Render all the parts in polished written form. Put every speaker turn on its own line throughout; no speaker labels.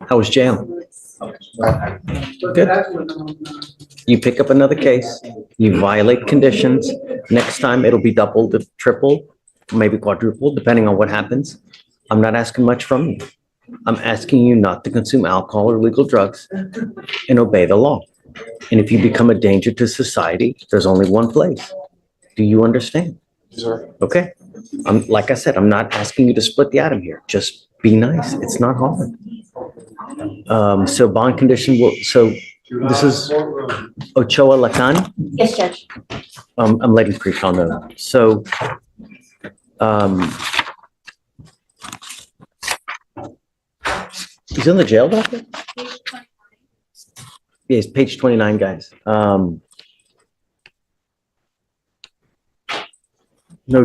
How was jail? Good. You pick up another case, you violate conditions. Next time it'll be doubled, tripled, maybe quadrupled, depending on what happens. I'm not asking much from you. I'm asking you not to consume alcohol or illegal drugs and obey the law. And if you become a danger to society, there's only one place. Do you understand?
Sir.
Okay. Like I said, I'm not asking you to split the atom here. Just be nice. It's not hard. So bond condition so this is Ochoa Lacan.
Yes, Judge.
I'm letting pre-trial know. So, he's in the jail docket? Yes, page 29, guys. No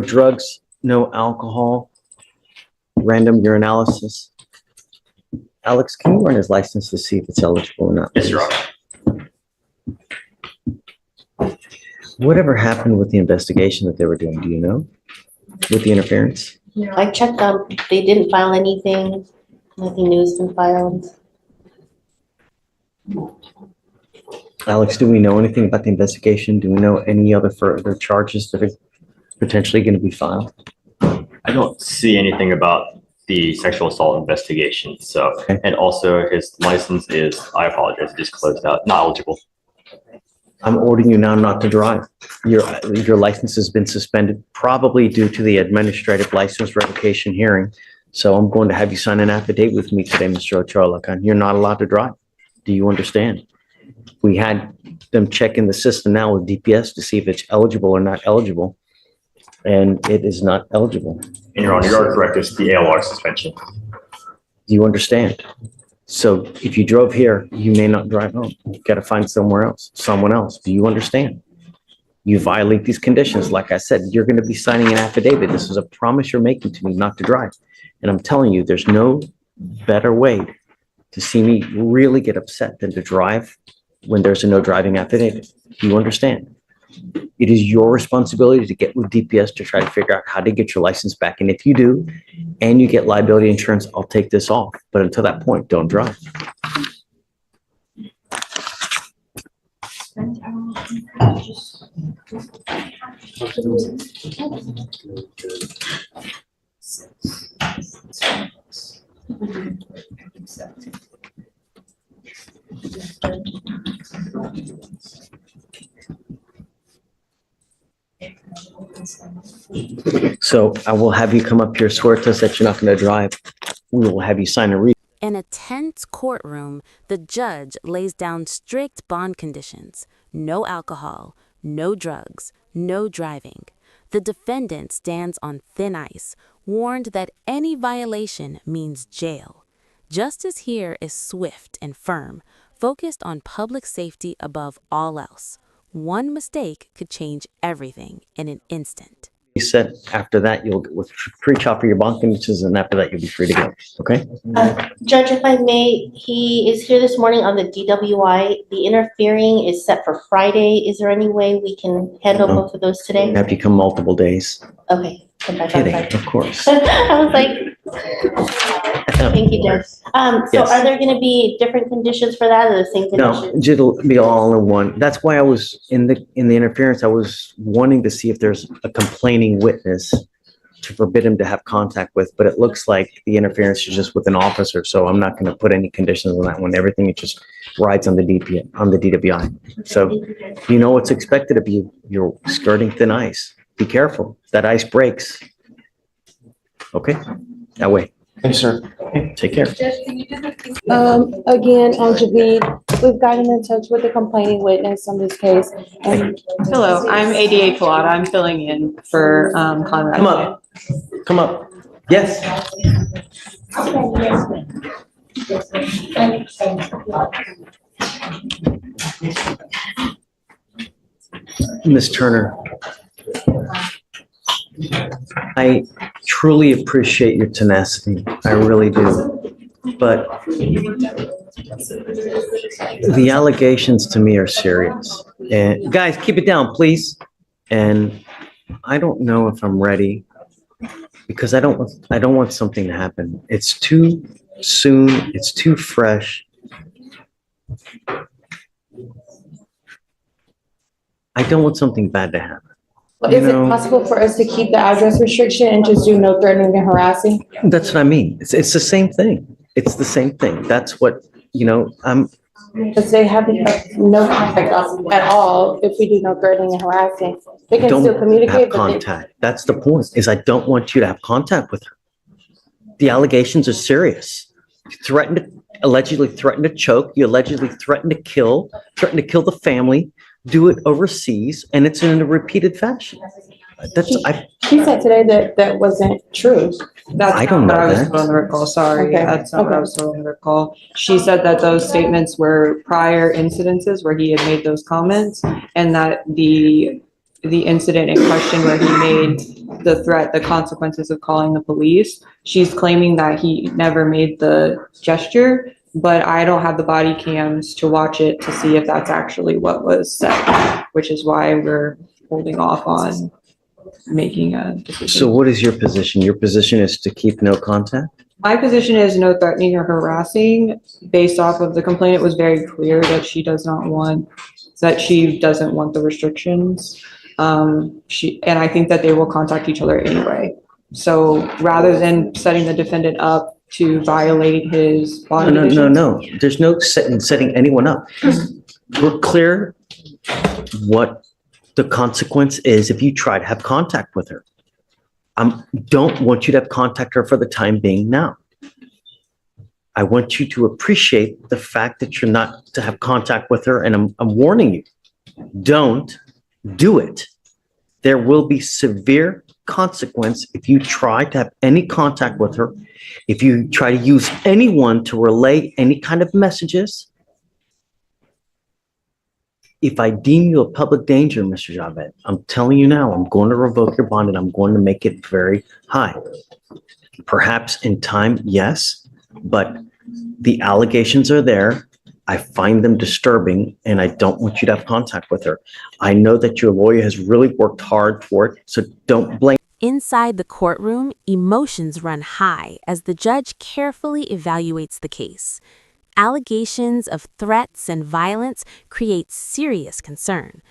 drugs, no alcohol, random urinalysis. Alex, can you run his license to see if it's eligible or not?
Yes, Your Honor.
Whatever happened with the investigation that they were doing, do you know? With the interference?
I checked them. They didn't file anything. Nothing new has been filed.
Alex, do we know anything about the investigation? Do we know any other further charges that are potentially going to be filed?
I don't see anything about the sexual assault investigation. So,
Okay.
and also his license is, I apologize, it just closed out, not eligible.
I'm ordering you now not to drive. Your license has been suspended, probably due to the administrative license revocation hearing. So I'm going to have you sign an affidavit with me today, Mr. Ochoa Lacan. You're not allowed to drive. Do you understand? We had them check in the system now with DPS to see if it's eligible or not eligible. And it is not eligible.
And Your Honor, you are correct, it's the ALR suspension.
Do you understand? So if you drove here, you may not drive home. You got to find someone else. Do you understand? You violate these conditions. Like I said, you're going to be signing an affidavit. This is a promise you're making to me not to drive. And I'm telling you, there's no better way to see me really get upset than to drive when there's a no driving affidavit. Do you understand? It is your responsibility to get with DPS to try to figure out how to get your license back. And if you do, and you get liability insurance, I'll take this off. But until that point, don't drive. So I will have you come up here, swear to us that you're not going to drive. We will have you sign a read.
In a tense courtroom, the judge lays down strict bond conditions: no alcohol, no drugs, no driving. The defendant stands on thin ice, warned that any violation means jail. Justice here is swift and firm, focused on public safety above all else. One mistake could change everything in an instant.
You said after that, you'll with pre-trial for your bond conditions, and after that, you'll be free to go. Okay?
Judge, if I may, he is here this morning on the DWI. The interfering is set for Friday. Is there any way we can handle
No.
both of those today?
Have you come multiple days?
Okay.
Kidding, of course.
I was like, thank you, Judge. So
Yes.
are there going to be different conditions for that or the same
No,
conditions?
it'll be all in one. That's why I was in the interference. I was wanting to see if there's a complaining witness to forbid him to have contact with, but it looks like the interference is just with an officer. So I'm not going to put any conditions on that one. Everything it just rides on the DWI. So you know what's expected of you. You're skirting thin ice. Be careful. That ice breaks. Okay, that way.
Thank you, sir.
Okay, take care.
Again, on Javid, we've gotten in touch with the complaining witness on this case. And
Hello, I'm ADA Colada. I'm filling in for Conrad.
Come up. Come up. Yes. Ms. Turner, I truly appreciate your tenacity. I really do. But the allegations to me are serious. And guys, keep it down, please. And I don't know if I'm ready because I don't want something to happen. It's too soon. It's too fresh. I don't want something bad to happen.
Is it possible for us to keep the address restriction and just do no threatening and harassing?
That's what I mean. It's the same thing. It's the same thing. That's what,
Because they have no contact at all if we do no threatening and harassing. They can still
don't have
communicate, but
contact. That's the point, is I don't want you to have contact with her. The allegations are serious. You allegedly threaten to choke, you allegedly threaten to kill the family, do it overseas, and it's in a repeated fashion.
she said today that that wasn't true.
That's
I don't
not what
know
I was
that.
told on the recall, sorry.
Okay,
That's not what I
okay.
was told on the recall. She said that those statements were prior incidences where he had made those comments, and that the incident in question where he made the threat, the consequences of calling the police, she's claiming that he never made the gesture, but I don't have the body cams to watch it to see if that's actually what was said, which is why we're holding off on making a decision.
So what is your position? Your position is to keep no contact?
My position is no threatening or harassing. Based off of the complaint, it was very clear that she doesn't want the restrictions. And I think that they will contact each other anyway. So rather than setting the defendant up to violate his bond conditions.
No. There's no setting anyone up. We're clear what the consequence is if you try to have contact with her. Don't want you to have contact her for the time being now. I want you to appreciate the fact that you're not to have contact with her, and I'm warning you, don't do it. There will be severe consequence if you try to have any contact with her, if you try to use anyone to relay any kind of messages. If I deem you a public danger, Mr. Javed, I'm telling you now, I'm going to revoke your bond and I'm going to make it very high. Perhaps in time, yes, but the allegations are there. I find them disturbing and I don't want you to have contact with her. I know that your lawyer has really worked hard for it, so don't blame.
Inside the courtroom, emotions run high as the judge carefully evaluates the case. Allegations of threats and violence create serious concern.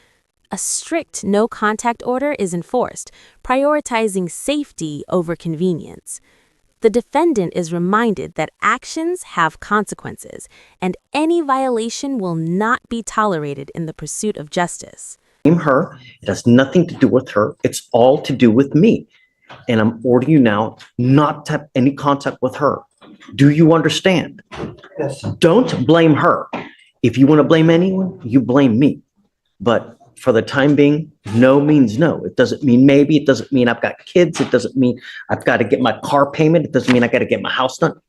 A strict no-contact order is enforced, prioritizing safety over convenience. The defendant is reminded that actions have consequences, and any violation will not be tolerated in the pursuit of justice.
Blame her. It has nothing to do with her. It's all to do with me. And I'm ordering you now not to have any contact with her. Do you understand?
Yes.
Don't blame her. If you want to blame anyone, you blame me. But for the time being, no means no. It doesn't mean maybe. It doesn't mean I've got kids. It doesn't mean I've got to get my car payment. It doesn't mean I got to get my house done.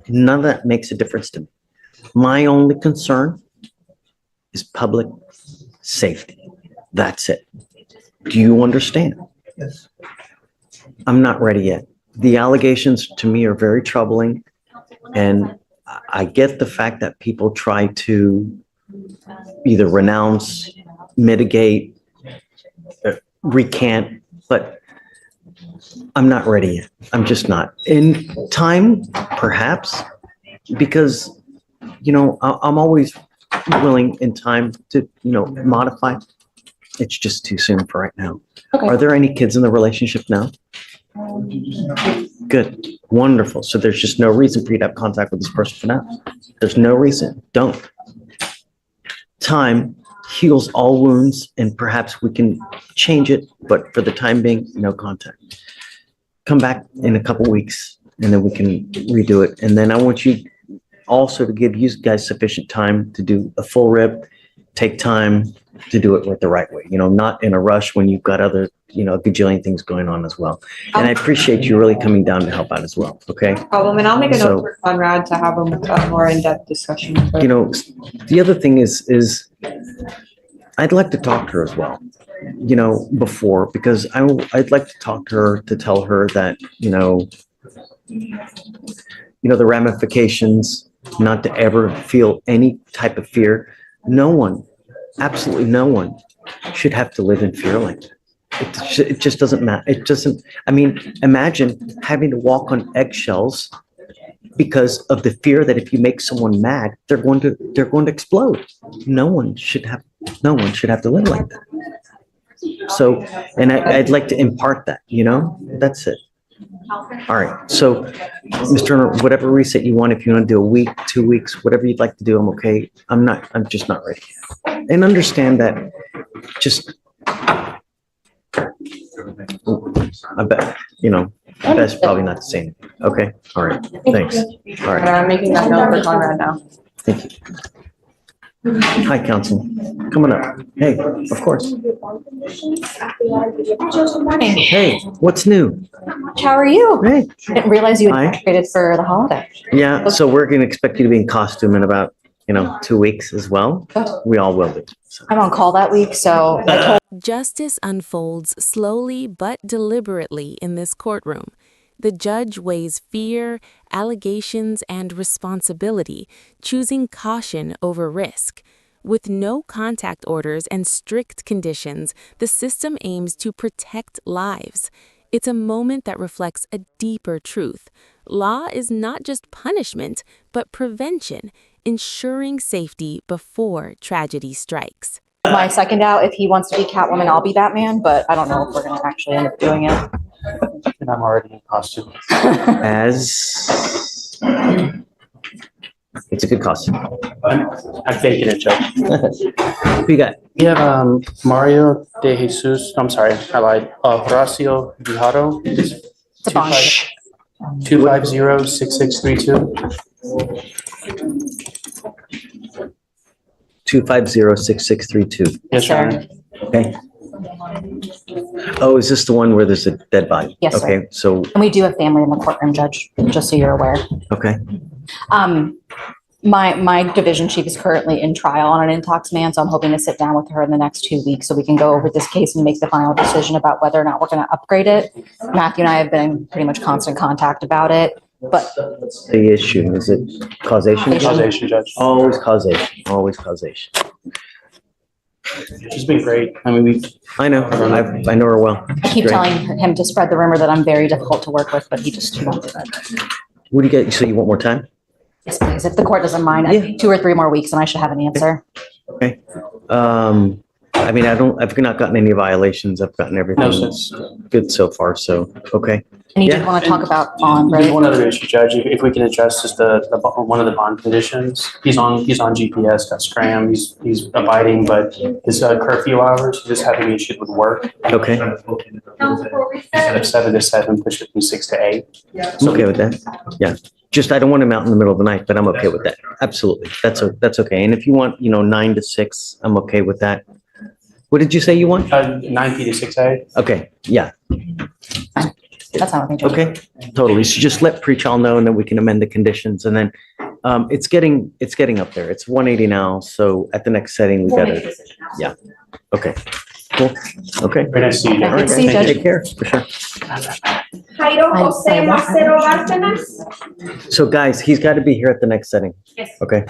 None of that makes a difference to me. My only concern is public safety. That's it. Do you understand?
Yes.
I'm not ready yet. The allegations to me are very troubling. And I get the fact that people try to either renounce, mitigate, recant, but I'm not ready yet. I'm just not. In time, perhaps, because, I'm always willing in time to, modify. It's just too soon for right now.
Okay.
Are there any kids in the relationship now? Good. Wonderful. So there's just no reason for you to have contact with this person for now. There's no reason. Don't. Time heals all wounds and perhaps we can change it, but for the time being, no contact. Come back in a couple weeks and then we can redo it. And then I want you also to give you guys sufficient time to do a full rip, take time to do it the right way, not in a rush when you've got other, a gajillion things going on as well. And I appreciate you really coming down to help out as well. Okay.
Problem, and I'll make a
So-
note for Conrad to have a more in-depth discussion. with her.
The other thing is I'd like to talk to her as well, before, because I'd like to talk to her to tell her that, the ramifications, not to ever feel any type of fear. No one, absolutely no one should have to live in fear like that. It just doesn't matter. Imagine having to walk on eggshells because of the fear that if you make someone mad, they're going to explode. No one should have to live like that. So, and I'd like to impart that, that's it. All right. So, Mr. Turner, whatever reset you want, if you want to do a week, 2 weeks, whatever you'd like to do, I'm okay. I'm just not ready. And understand that just, I bet, best probably not to say anything. Okay. All right. Thanks. All right.
I'm making that note for Conrad now.
Thank you. Hi, counsel. Coming up. Hey, of course. Hey, what's new?
How are you?
Hey.
Didn't realize you
Hi.
had graduated for the holiday.
Yeah, so we're going to expect you to be in costume in about, 2 weeks as well. We all will be. So.
I'm on call that week, so I told
Justice unfolds slowly but deliberately in this courtroom. The judge weighs fear, allegations, and responsibility, choosing caution over risk. With no contact orders and strict conditions, the system aims to protect lives. It's a moment that reflects a deeper truth. Law is not just punishment, but prevention, ensuring safety before tragedy strikes.
my second out, if he wants to be Catwoman, I'll be Batman, but I don't know if we're gonna actually end up doing it.
And I'm already in costume.
As it's a good costume.
I'm faking it, Judge.
Who you got?
We have Mario De Jesus. I'm sorry, I lied. Horacio Guijarro.
It's a bond.
250-6632.
250-6632.
Yes, Your Honor.
Okay. Oh, is this the one where there's a dead body?
Yes, sir.
Okay, so,
And we do have family in the courtroom, Judge, just so you're aware.
okay,
My division chief is currently in trial on an intox man, so I'm hoping to sit down with her in the next 2 weeks so we can go over this case and make the final decision about whether or not we're gonna upgrade it. Matthew and I have been in pretty much constant contact about it, but
the issue, is it causation?
Causation, Judge.
Always causation, always causation.
She's been great. I mean,
I know, I know her well.
I keep
Great.
telling him to spread the rumor that I'm very difficult to work with, but he won't do it.
What do you get, so you want more time?
Yes, please, if the court doesn't mind, I
Yeah.
think 2 or 3 more weeks and I should have an answer.
Okay. I mean, I've not gotten any violations. I've gotten everything
No, sir.
that's good so far, so, okay.
And you
Yeah.
did want to talk about bond,
there's
right?
one other issue, Judge. If we can adjust just one of the bond conditions. He's on GPS, got scram, he's abiding, but his curfew hours, he's just having issues with work.
Okay,
Instead of 7 to 7, push it from 6 to 8.
I'm okay with that. Yeah, just I don't want him out in the middle of the night, but I'm okay with that. Absolutely. That's okay. And if you want, 9 to 6, I'm okay with that. What did you say you want?
9 P to 6 A.
Okay, yeah,
That's not what I think.
okay, totally. So just let pre-trial know and then we can amend the conditions and then it's getting up there. It's 180 now, so at the next setting, we gotta, yeah. Okay, cool, okay.
Very nice to see you.
All right,
Good to see you,
guys,
Judge.
take care, for sure.
Jairo Jose Macero Bárcenas.
So guys, he's got to be here at the next setting.
Yes.
Okay.